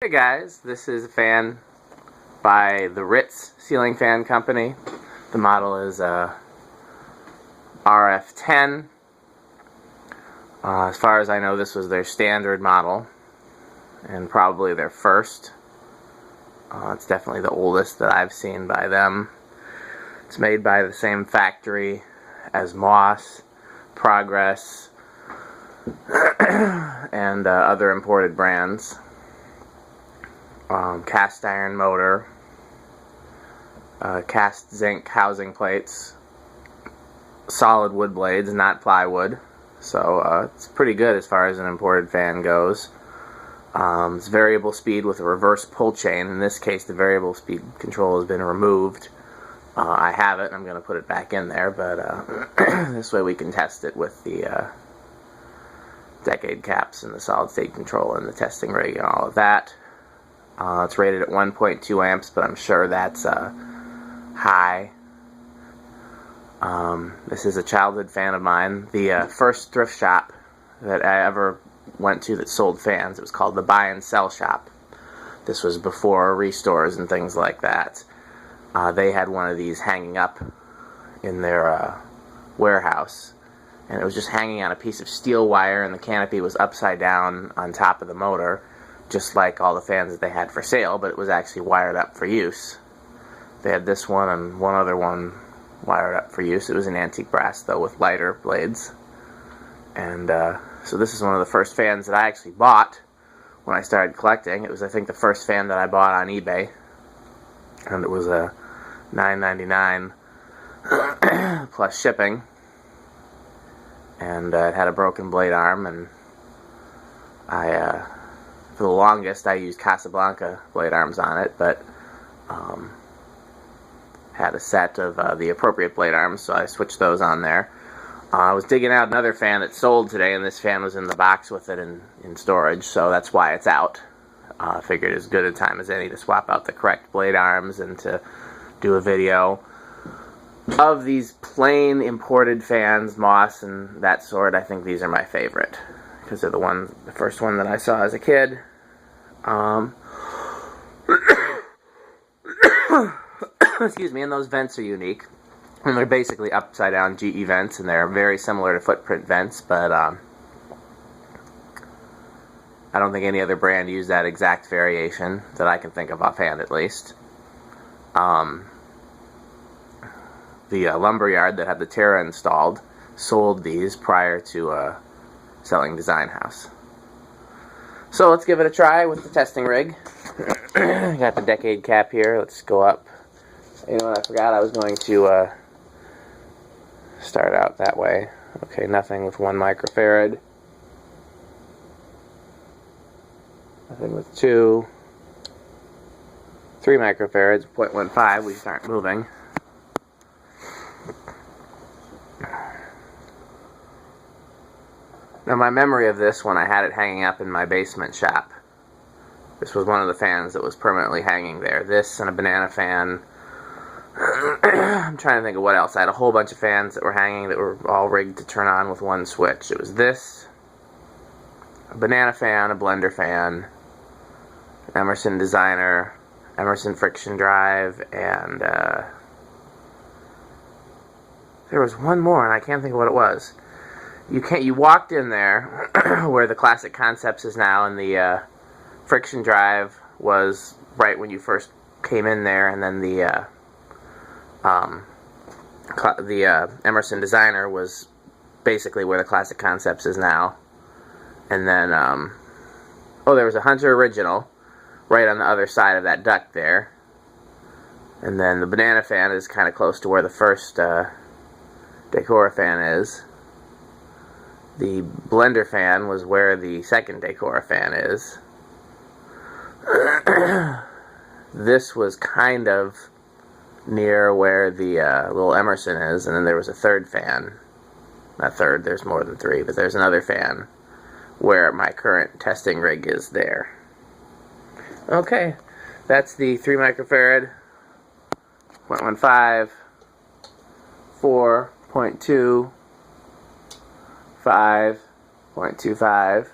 Hey guys, this is a fan by the Ritz Ceiling Fan Company. The model is RF-10. As far as I know, this was their standard model and probably their first. It's definitely the oldest that I've seen by them. It's made by the same factory as Moss, Progress, and other imported brands. Cast iron motor, cast zinc housing plates, solid wood blades, not plywood. So it's pretty good as far as an imported fan goes. It's variable speed with a reverse pull chain. In this case, the variable speed control has been removed. I have it, and I'm going to put it back in there, but this way we can test it with the decade caps and the solid state control and the testing rig and all of that. It's rated at 1.2 amps, but I'm sure that's high. This is a childhood fan of mine. The first thrift shop that I ever went to that sold fans, it was called the Buy and Sell Shop. This was before restores and things like that. They had one of these hanging up in their warehouse, and it was just hanging on a piece of steel wire, and the canopy was upside down on top of the motor, just like all the fans that they had for sale, but it was actually wired up for use. They had this one and one other one wired up for use. It was an antique brass, though, with lighter blades. And so this is one of the first fans that I actually bought when I started collecting. It was, I think, the first fan that I bought on eBay, and it was a $9.99 plus shipping. And it had a broken blade arm, and for the longest, I used Casablanca blade arms on it, but had a set of the appropriate blade arms, so I switched those on there. I was digging out another fan that sold today, and this fan was in the box with it in storage, so that's why it's out. I figured as good a time as any to swap out the correct blade arms and to do a video of these plain imported fans, Moss and that sort. I think these are my favorite, because they're the first one that I saw as a kid. Excuse me, and those vents are unique. And they're basically upside down GE vents, and they're very similar to footprint vents, but I don't think any other brand used that exact variation that I can think of offhand, at least. The lumberyard that had the Terra installed sold these prior to selling Design House. So let's give it a try with the testing rig. Got the decade cap here. Let's go up. You know what, I forgot I was going to start out that way. Okay, nothing with 1 microfarad. Nothing with 2. 3 microfarads, 0.15, we start moving. Now, my memory of this one, I had it hanging up in my basement shop. This was one of the fans that was permanently hanging there. This and a banana fan. I'm trying to think of what else. I had a whole bunch of fans that were hanging that were all rigged to turn on with one switch. It was this, a banana fan, a blender fan, Emerson Designer, Emerson Friction Drive, and there was one more, and I can't think of what it was. You walked in there where the Classic Concepts is now, and the Friction Drive was right when you first came in there, and then the Emerson Designer was basically where the Classic Concepts is now. And then there was a Hunter Original right on the other side of that duct there. And then the banana fan is kind of close to where the first Decor fan is. The blender fan was where the second Decor fan is. This was kind of near where the little Emerson is, and then there was a third fan. Not third, there's more than 3, but there's another fan where my current testing rig is there. Okay, that's the 3 microfarad, 0.15, 4, 0.2, 5, 0.25,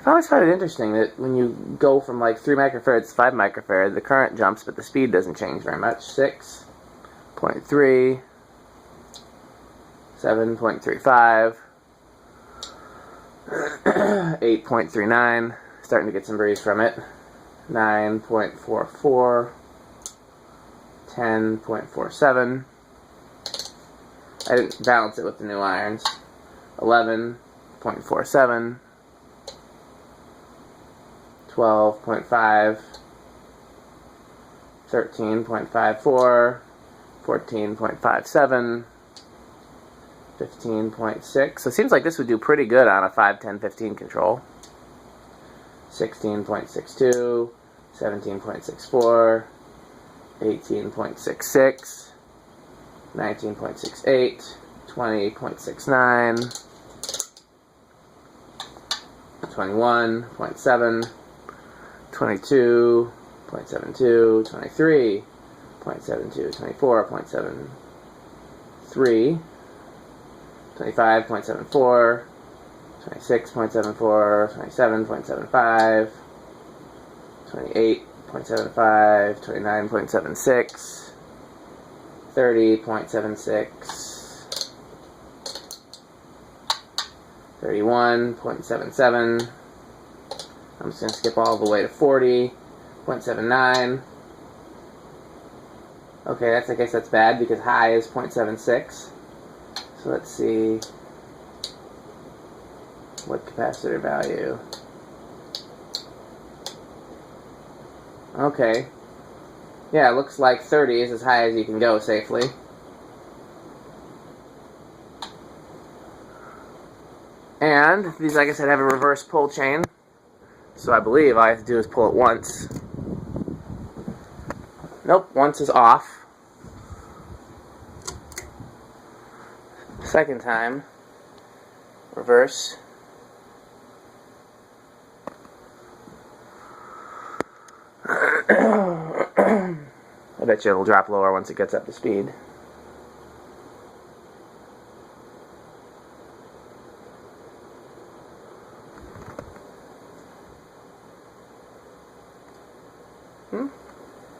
I always find it interesting that when you go from like 3 microfarads to 5 microfarad, the current jumps, but the speed doesn't change very much. 6.3, 7.35, 8.39, starting to get some breeze from it. 9.44, 10.47. I didn't balance it with the new irons. 11.47, 12.5, 13.54, 14.57, 15.6. So it seems like this would do pretty good on a 5, 10, 15 control. 16.62, 17.64, 18.66, 19.68, 20.69, 21.7, 22.72, 23.72, 24.73, 25.74, 26.74, 27.75, 28.75, 29.76, 30.76, 31.77. I'm just going to skip all the way to 40.79. Okay, I guess that's bad because high is 0.76. So let's see what capacitor value. Okay. Yeah, it looks like 30 is as high as you can go safely. And these, like I said, have a reverse pull chain. So I believe all I have to do is pull it once. Nope, once is off. Second time, reverse. I bet you it'll drop lower once it gets up to speed.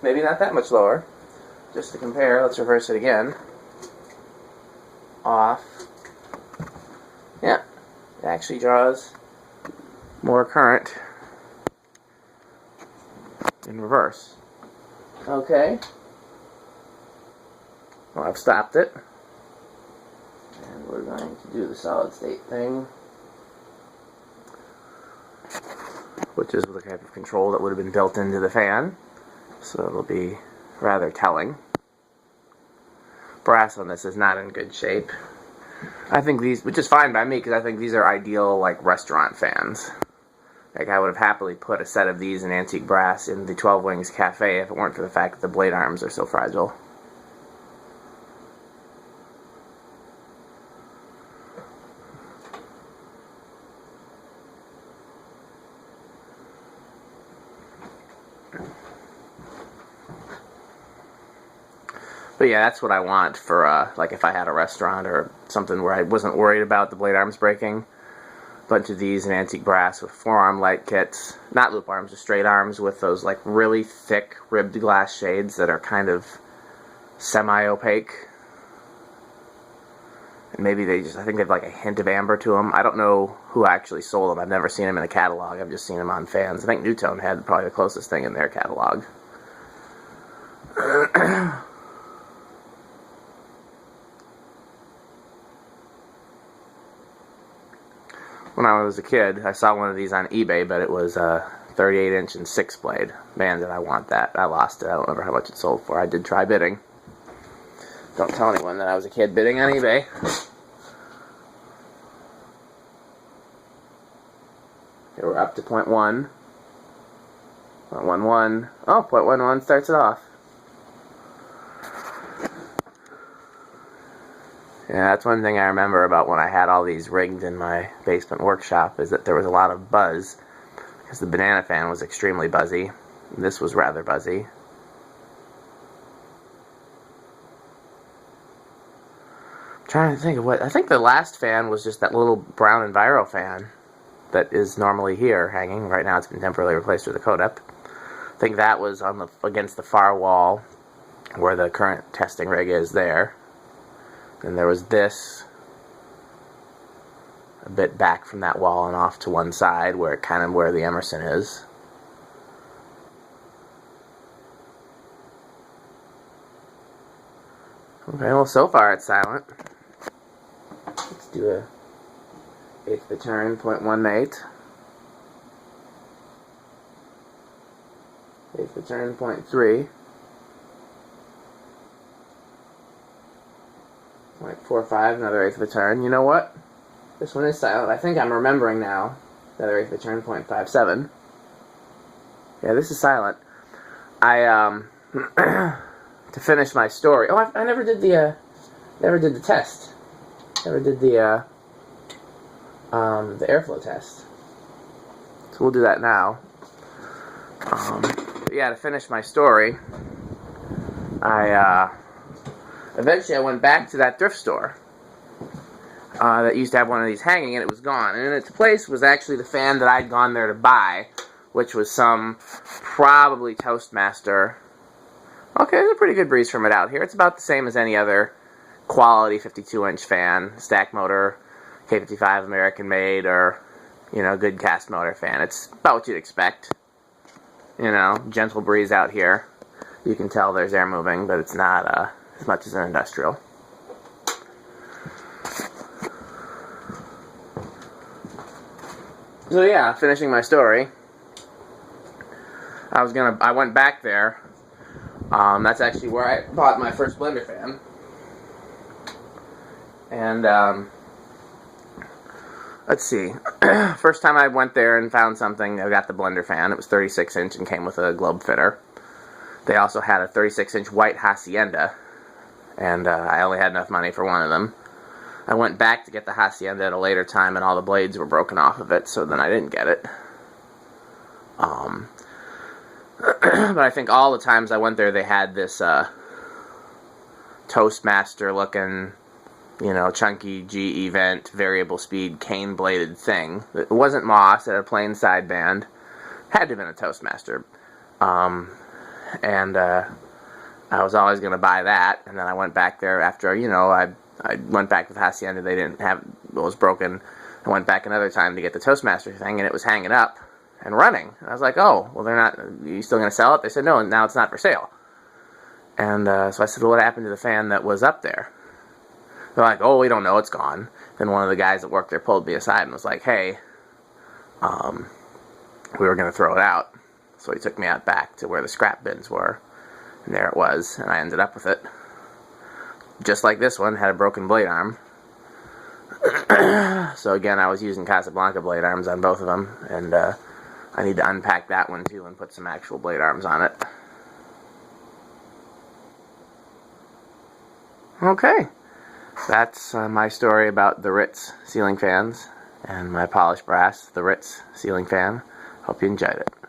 Maybe not that much lower. Just to compare, let's reverse it again. Off. Yeah, it actually draws more current in reverse. Okay. Well, I've stopped it. And we're going to do the solid state thing, which is the type of control that would have been built into the fan. So it'll be rather telling. Brass on this is not in good shape. I think these, which is fine by me, because I think these are ideal, like, restaurant fans. Like, I would have happily put a set of these in antique brass in the 12 Wings Cafe if it weren't for the fact that the blade arms are so fragile. But yeah, that's what I want for, like, if I had a restaurant or something where I wasn't worried about the blade arms breaking. A bunch of these in antique brass with forearm light kits. Not loop arms, just straight arms with those, like, really thick ribbed glass shades that are kind of semi-opaque. And maybe they just, I think they have, like, a hint of amber to them. I don't know who actually sold them. I've never seen them in a catalog. I've just seen them on fans. I think Newtone had probably the closest thing in their catalog. When I was a kid, I saw one of these on eBay, but it was a 38-inch and 6-blade. Man, did I want that. I lost it. I don't remember how much it sold for. I did try bidding. Don't tell anyone that I was a kid bidding on eBay. Here we're up to 0.1. 0.11. Oh, 0.11 starts it off. Yeah, that's one thing I remember about when I had all these rigged in my basement workshop, is that there was a lot of buzz, because the banana fan was extremely buzzy. This was rather buzzy. I'm trying to think of what, I think the last fan was just that little brown Enviro fan. that is normally here hanging. Right now it's been temporarily replaced with a Codep. I think that was on against the far wall where the current testing rig is there. And there was this a bit back from that wall and off to one side where the Emerson is. Okay, well, so far it's silent. Let's do a eighth of a turn, 0.18. Eighth of a turn, 0.3. 0.45, another eighth of a turn. You know what? This one is silent. I think I'm remembering now. Another eighth of a turn, 0.57. Yeah, this is silent. To finish my story. Oh, I never did the test. Never did the airflow test. So we'll do that now. But yeah, to finish my story, eventually I went back to that thrift store that used to have one of these hanging, and it was gone. And in its place was actually the fan that I'd gone there to buy, which was some probably Toastmaster. Okay, there's a pretty good breeze from it out here. It's about the same as any other quality 52-inch fan, stack motor, K55 American made, or, you know, good cast motor fan. It's about what you'd expect. You know, gentle breeze out here. You can tell there's air moving, but it's not as much as an industrial. So yeah, finishing my story. I went back there. That's actually where I bought my first blender fan. And, let's see. First time I went there and found something, I got the blender fan. It was 36-inch and came with a globe fitter. They also had a 36-inch white Hacienda, and I only had enough money for one of them. I went back to get the Hacienda at a later time, and all the blades were broken off of it, so then I didn't get it. But I think all the times I went there, they had this Toastmaster-looking, you know, chunky G event variable speed cane-bladed thing. It wasn't Moss, it had a plain sideband. Had to have been a Toastmaster. And I was always going to buy that, and then I went back there after, you know, I went back with Hacienda, they didn't have, it was broken. I went back another time to get the Toastmaster thing, and it was hanging up and running. And I was like, oh, well, are you still going to sell it? They said, no, now it's not for sale. And so I said, well, what happened to the fan that was up there? They're like, oh, we don't know, it's gone. Then one of the guys that worked there pulled me aside and was like, hey, we were going to throw it out. So he took me out back to where the scrap bins were, and there it was, and I ended up with it. Just like this one, had a broken blade arm. So again, I was using Casablanca blade arms on both of them, and I need to unpack that one too and put some actual blade arms on it. Okay, that's my story about the Ritz ceiling fans and my polished brass, the Ritz ceiling fan. Hope you enjoyed it.